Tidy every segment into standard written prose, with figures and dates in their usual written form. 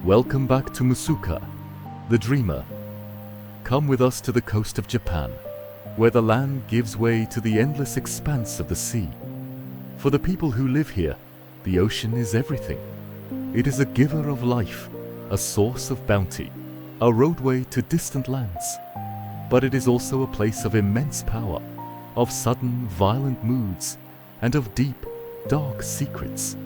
Welcome back to Musouka, the dreamer. Come with us to the coast of Japan, where the land gives way to the endless expanse of the sea. For the people who live here, the ocean is everything. It is a giver of life, a source of bounty, a roadway to distant lands. But it is also a place of immense power, of sudden, violent moods, and of deep, dark secrets.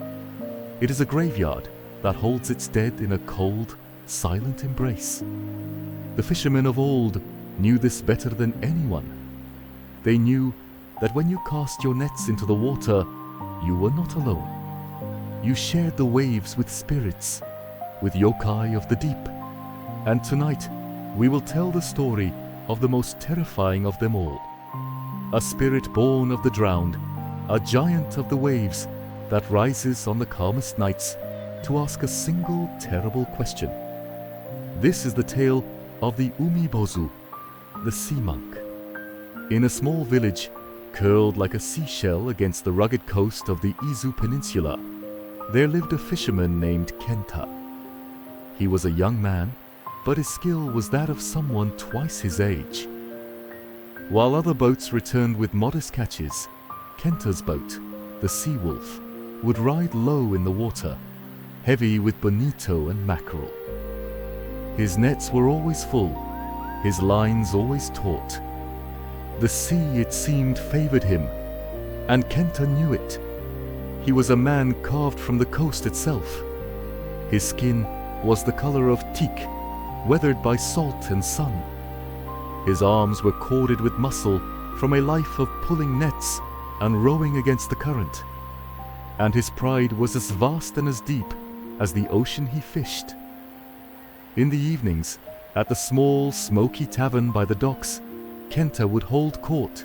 It is a graveyard that holds its dead in a cold, silent embrace. The fishermen of old knew this better than anyone. They knew that when you cast your nets into the water, you were not alone. You shared the waves with spirits, with yokai of the deep. And tonight, we will tell the story of the most terrifying of them all. A spirit born of the drowned, a giant of the waves that rises on the calmest nights to ask a single terrible question. This is the tale of the Umibozu, the sea monk. In a small village, curled like a seashell against the rugged coast of the Izu Peninsula, there lived a fisherman named Kenta. He was a young man, but his skill was that of someone twice his age. While other boats returned with modest catches, Kenta's boat, the Sea Wolf, would ride low in the water, heavy with bonito and mackerel. His nets were always full, his lines always taut. The sea, it seemed, favored him, and Kenta knew it. He was a man carved from the coast itself. His skin was the color of teak, weathered by salt and sun. His arms were corded with muscle from a life of pulling nets and rowing against the current. And his pride was as vast and as deep as the ocean he fished. In the evenings, at the small, smoky tavern by the docks, Kenta would hold court.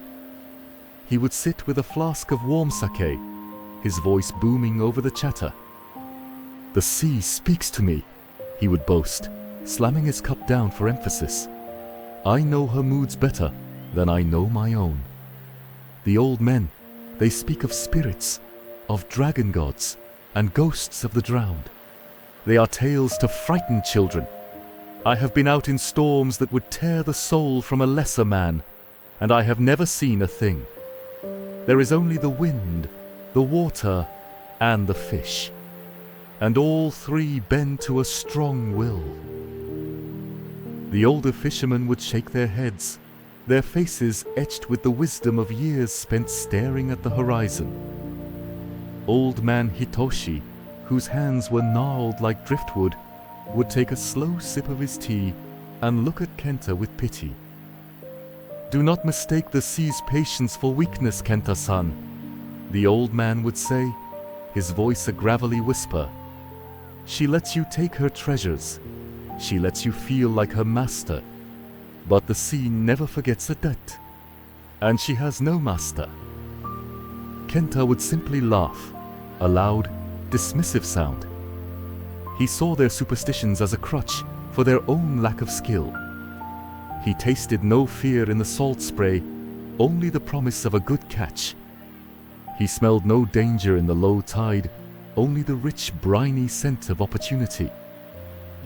He would sit with a flask of warm sake, his voice booming over the chatter. "The sea speaks to me," he would boast, slamming his cup down for emphasis. "I know her moods better than I know my own." The old men, they speak of spirits, of dragon gods, and ghosts of the drowned. They are tales to frighten children. I have been out in storms that would tear the soul from a lesser man, and I have never seen a thing. There is only the wind, the water, and the fish, and all three bend to a strong will. The older fishermen would shake their heads, their faces etched with the wisdom of years spent staring at the horizon. Old man Hitoshi, whose hands were gnarled like driftwood, would take a slow sip of his tea and look at Kenta with pity. "Do not mistake the sea's patience for weakness, Kenta-san," the old man would say, his voice a gravelly whisper. "She lets you take her treasures. She lets you feel like her master. But the sea never forgets a debt. And she has no master." Kenta would simply laugh, a loud, dismissive sound. He saw their superstitions as a crutch for their own lack of skill. He tasted no fear in the salt spray, only the promise of a good catch. He smelled no danger in the low tide, only the rich, briny scent of opportunity.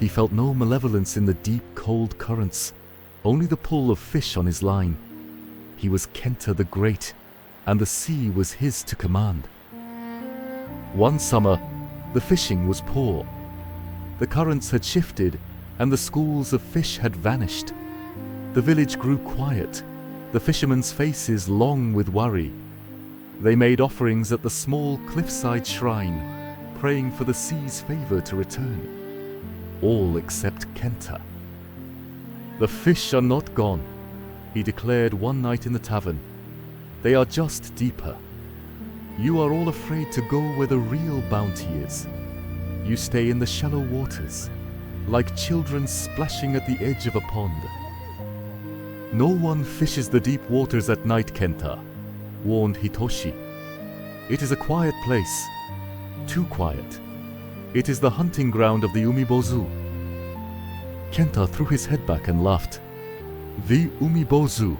He felt no malevolence in the deep, cold currents, only the pull of fish on his line. He was Kenta the Great, and the sea was his to command. One summer, the fishing was poor. The currents had shifted, and the schools of fish had vanished. The village grew quiet, the fishermen's faces long with worry. They made offerings at the small cliffside shrine, praying for the sea's favor to return. All except Kenta. "The fish are not gone," he declared one night in the tavern. "They are just deeper. You are all afraid to go where the real bounty is. You stay in the shallow waters, like children splashing at the edge of a pond." "No one fishes the deep waters at night, Kenta," warned Hitoshi. "It is a quiet place, too quiet. It is the hunting ground of the Umibozu." Kenta threw his head back and laughed. "The Umibozu,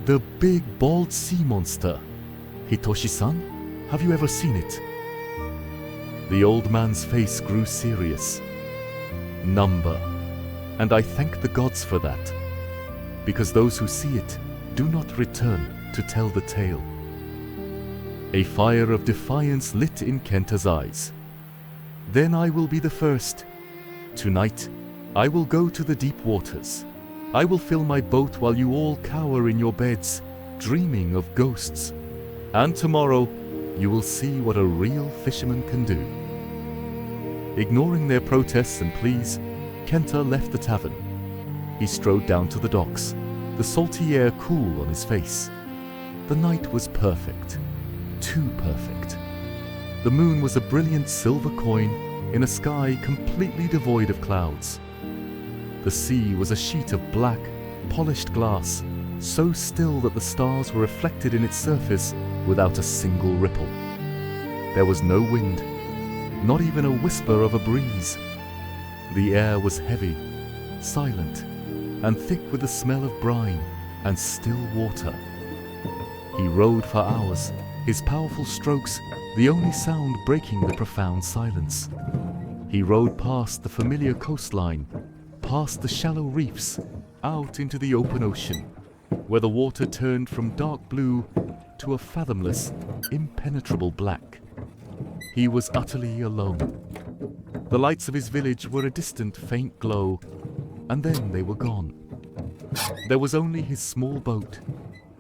the big bald sea monster. Hitoshi-san, have you ever seen it?" The old man's face grew serious. number, and I thank the gods for that, because those who see it do not return to tell the tale. A fire of defiance lit in Kenta's eyes. Then I will be the first. Tonight, I will go to the deep waters. I will fill my boat while you all cower in your beds, dreaming of ghosts. And tomorrow, you will see what a real fisherman can do. Ignoring their protests and pleas, Kenta left the tavern. He strode down to the docks, the salty air cool on his face. The night was perfect. Too perfect. The moon was a brilliant silver coin in a sky completely devoid of clouds. The sea was a sheet of black, polished glass, so still that the stars were reflected in its surface without a single ripple. There was no wind, not even a whisper of a breeze. The air was heavy, silent, and thick with the smell of brine and still water. He rowed for hours, his powerful strokes the only sound breaking the profound silence. He rowed past the familiar coastline, past the shallow reefs, out into the open ocean, where the water turned from dark blue to a fathomless, impenetrable black. He was utterly alone. The lights of his village were a distant, faint glow, and then they were gone. There was only his small boat,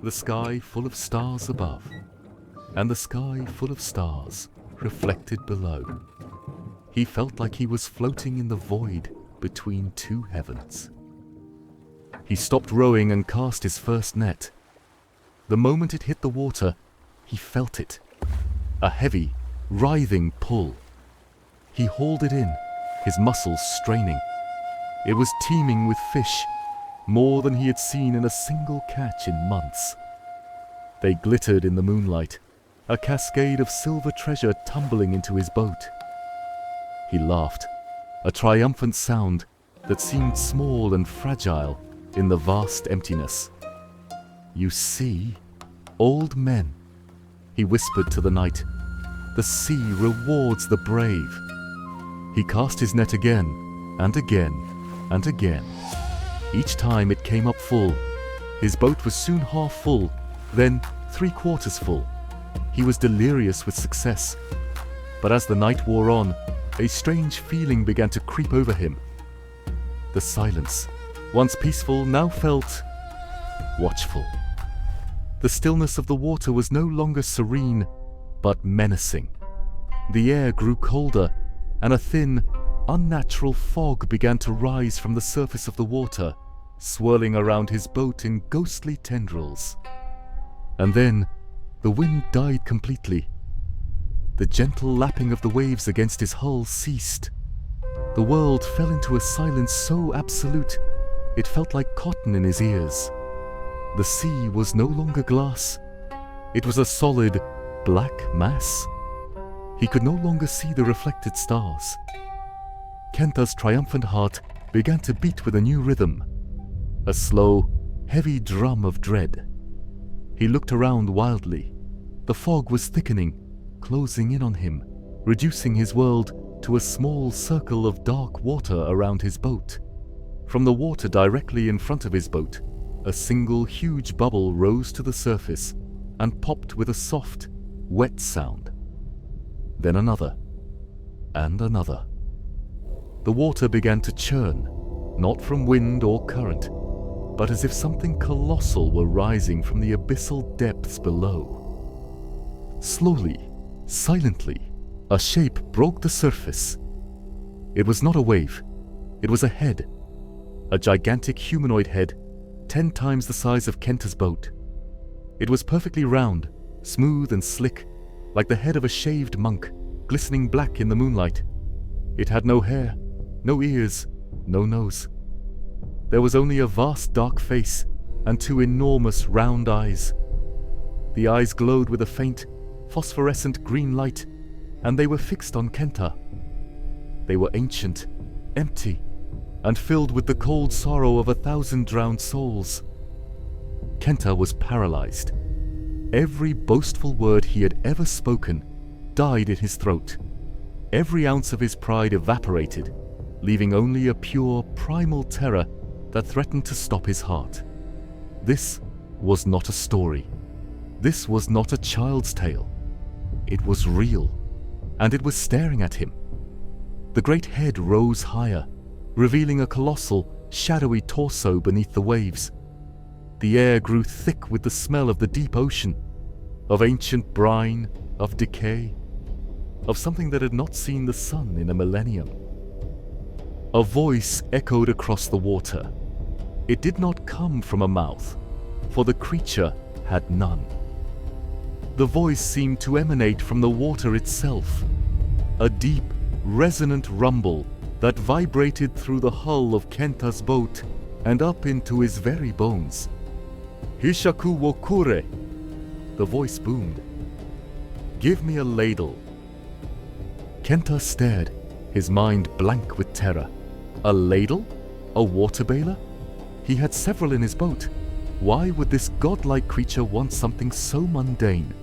the sky full of stars above, and the sky full of stars reflected below. He felt like he was floating in the void between two heavens. He stopped rowing and cast his first net. The moment it hit the water, he felt it. A heavy, writhing pull. He hauled it in, his muscles straining. It was teeming with fish, more than he had seen in a single catch in months. They glittered in the moonlight, a cascade of silver treasure tumbling into his boat. He laughed, a triumphant sound that seemed small and fragile in the vast emptiness. "You see, old men," he whispered to the night, "the sea rewards the brave." He cast his net again, and again, and again. Each time it came up full. His boat was soon half full, then 3/4 full. He was delirious with success. But as the night wore on, a strange feeling began to creep over him. The silence, once peaceful, now felt watchful. The stillness of the water was no longer serene, but menacing. The air grew colder, and a thin, unnatural fog began to rise from the surface of the water, swirling around his boat in ghostly tendrils. And then, the wind died completely. The gentle lapping of the waves against his hull ceased. The world fell into a silence so absolute, it felt like cotton in his ears. The sea was no longer glass. It was a solid, black mass. He could no longer see the reflected stars. Kenta's triumphant heart began to beat with a new rhythm, a slow, heavy drum of dread. He looked around wildly. The fog was thickening, closing in on him, reducing his world to a small circle of dark water around his boat. From the water directly in front of his boat, a single huge bubble rose to the surface and popped with a soft, wet sound. Then another, and another. The water began to churn, not from wind or current, but as if something colossal were rising from the abyssal depths below. Slowly, silently, a shape broke the surface. It was not a wave. It was a head. A gigantic humanoid head, 10 times the size of Kenta's boat. It was perfectly round, smooth and slick, like the head of a shaved monk, glistening black in the moonlight. It had no hair, no ears, no nose. There was only a vast dark face and 2 enormous round eyes. The eyes glowed with a faint, phosphorescent green light, and they were fixed on Kenta. They were ancient, empty, and filled with the cold sorrow of 1,000 drowned souls. Kenta was paralyzed. Every boastful word he had ever spoken died in his throat. Every ounce of his pride evaporated. leaving only a pure, primal terror that threatened to stop his heart. This was not a story. This was not a child's tale. It was real, and it was staring at him. The great head rose higher, revealing a colossal, shadowy torso beneath the waves. The air grew thick with the smell of the deep ocean, of ancient brine, of decay, of something that had not seen the sun in a millennium. A voice echoed across the water. It did not come from a mouth, for the creature had none. The voice seemed to emanate from the water itself, a deep, resonant rumble that vibrated through the hull of Kenta's boat and up into his very bones. "Hishaku wo kure," the voice boomed. "Give me a ladle." Kenta stared, his mind blank with terror. A ladle? A water bailer? He had several in his boat. Why would this godlike creature want something so mundane?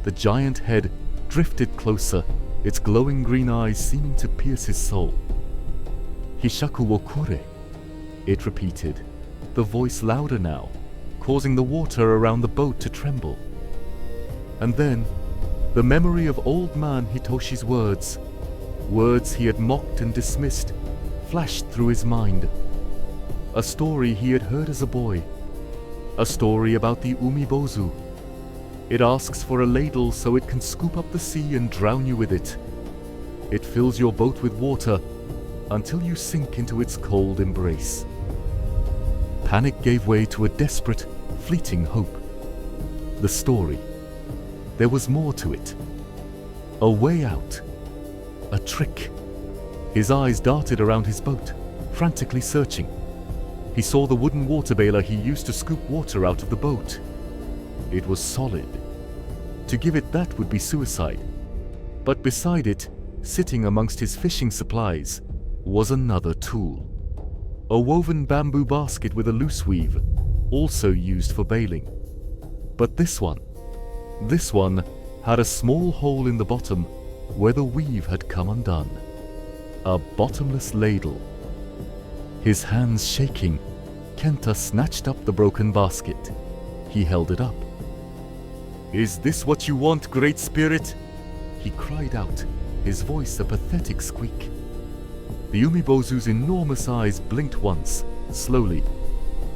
The giant head drifted closer, its glowing green eyes seeming to pierce his soul. "Hishaku wo kure," it repeated, the voice louder now, causing the water around the boat to tremble. And then, the memory of old man Hitoshi's words he had mocked and dismissed, flashed through his mind. A story he had heard as a boy. A story about the Umibozu. It asks for a ladle so it can scoop up the sea and drown you with it. It fills your boat with water until you sink into its cold embrace. Panic gave way to a desperate, fleeting hope. The story. There was more to it. A way out. A trick. His eyes darted around his boat, frantically searching. He saw the wooden water bailer he used to scoop water out of the boat. It was solid. To give it that would be suicide. But beside it, sitting amongst his fishing supplies, was another tool. A woven bamboo basket with a loose weave, also used for bailing. But this one had a small hole in the bottom where the weave had come undone. A bottomless ladle. His hands shaking, Kenta snatched up the broken basket. He held it up. "Is this what you want, Great Spirit?" he cried out, his voice a pathetic squeak. The Umibozu's enormous eyes blinked once, slowly.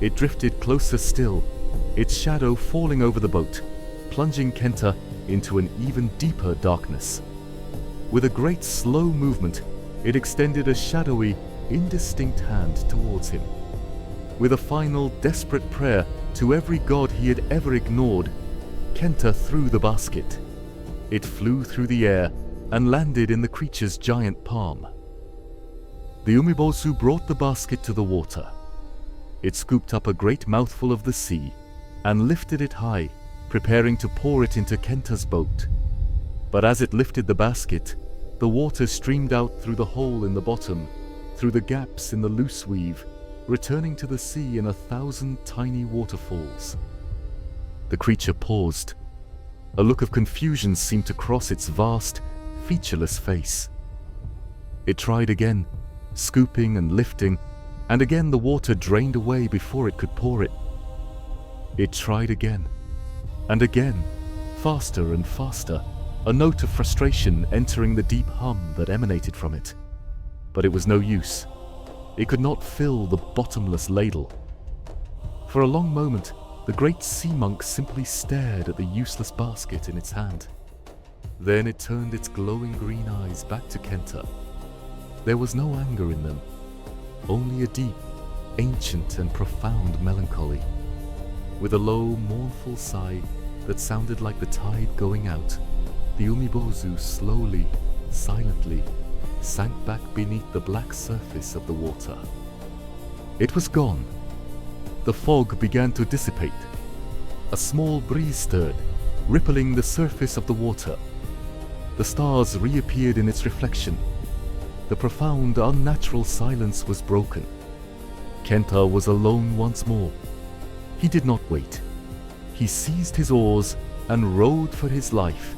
It drifted closer still, its shadow falling over the boat, plunging Kenta into an even deeper darkness. With a great slow movement, it extended a shadowy, indistinct hand towards him. With a final desperate prayer to every god he had ever ignored, Kenta threw the basket. It flew through the air and landed in the creature's giant palm. The Umibozu brought the basket to the water. It scooped up a great mouthful of the sea and lifted it high, preparing to pour it into Kenta's boat. But as it lifted the basket, the water streamed out through the hole in the bottom, through the gaps in the loose weave, returning to the sea in 1,000 tiny waterfalls. The creature paused. A look of confusion seemed to cross its vast, featureless face. It tried again, scooping and lifting, and again the water drained away before it could pour it. It tried again, and again, faster and faster, a note of frustration entering the deep hum that emanated from it. But it was no use. It could not fill the bottomless ladle. For a long moment, the great sea monk simply stared at the useless basket in its hand. Then it turned its glowing green eyes back to Kenta. There was no anger in them, only a deep, ancient and profound melancholy. With a low, mournful sigh that sounded like the tide going out, the Umibozu slowly, silently, sank back beneath the black surface of the water. It was gone. The fog began to dissipate. A small breeze stirred, rippling the surface of the water. The stars reappeared in its reflection. The profound, unnatural silence was broken. Kenta was alone once more. He did not wait. He seized his oars and rowed for his life.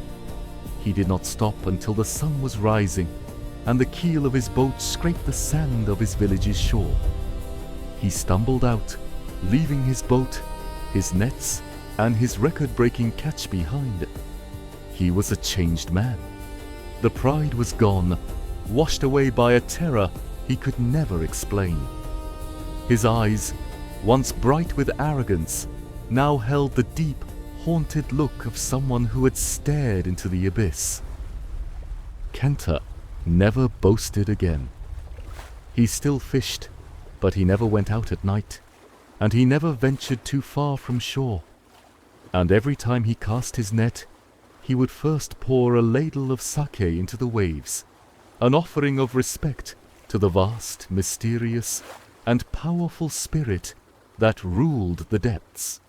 He did not stop until the sun was rising, and the keel of his boat scraped the sand of his village's shore. He stumbled out, leaving his boat, his nets, and his record-breaking catch behind. He was a changed man. The pride was gone, washed away by a terror he could never explain. His eyes, once bright with arrogance, now held the deep, haunted look of someone who had stared into the abyss. Kenta never boasted again. He still fished, but he never went out at night, and he never ventured too far from shore. And every time he cast his net, he would first pour a ladle of sake into the waves, an offering of respect to the vast, mysterious, and powerful spirit that ruled the depths.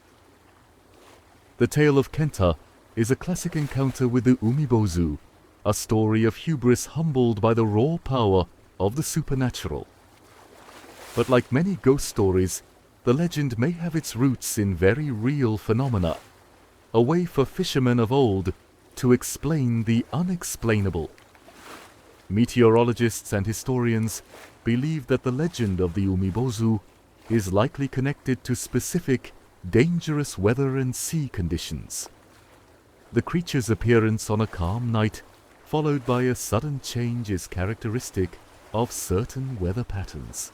The tale of Kenta is a classic encounter with the Umibozu, a story of hubris humbled by the raw power of the supernatural. But like many ghost stories, the legend may have its roots in very real phenomena, a way for fishermen of old to explain the unexplainable. Meteorologists and historians believe that the legend of the Umibozu is likely connected to specific, dangerous weather and sea conditions. The creature's appearance on a calm night, followed by a sudden change, is characteristic of certain weather patterns.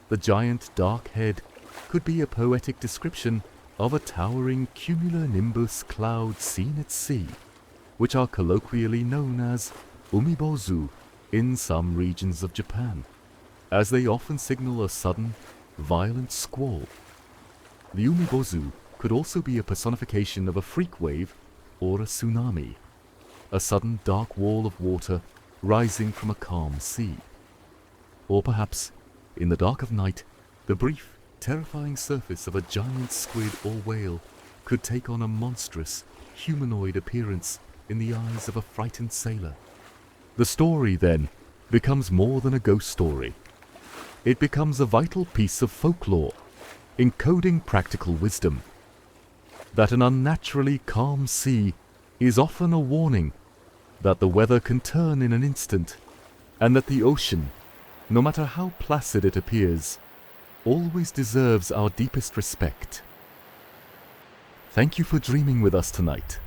The giant dark head could be a poetic description of a towering cumulonimbus cloud seen at sea, which are colloquially known as Umibōzu in some regions of Japan, as they often signal a sudden, violent squall. The Umibozu could also be a personification of a freak wave or a tsunami, a sudden dark wall of water rising from a calm sea. Or perhaps, in the dark of night, the brief, terrifying surface of a giant squid or whale could take on a monstrous, humanoid appearance in the eyes of a frightened sailor. The story, then, becomes more than a ghost story. It becomes a vital piece of folklore, encoding practical wisdom. That an unnaturally calm sea is often a warning that the weather can turn in an instant, and that the ocean, no matter how placid it appears, always deserves our deepest respect. Thank you for dreaming with us tonight.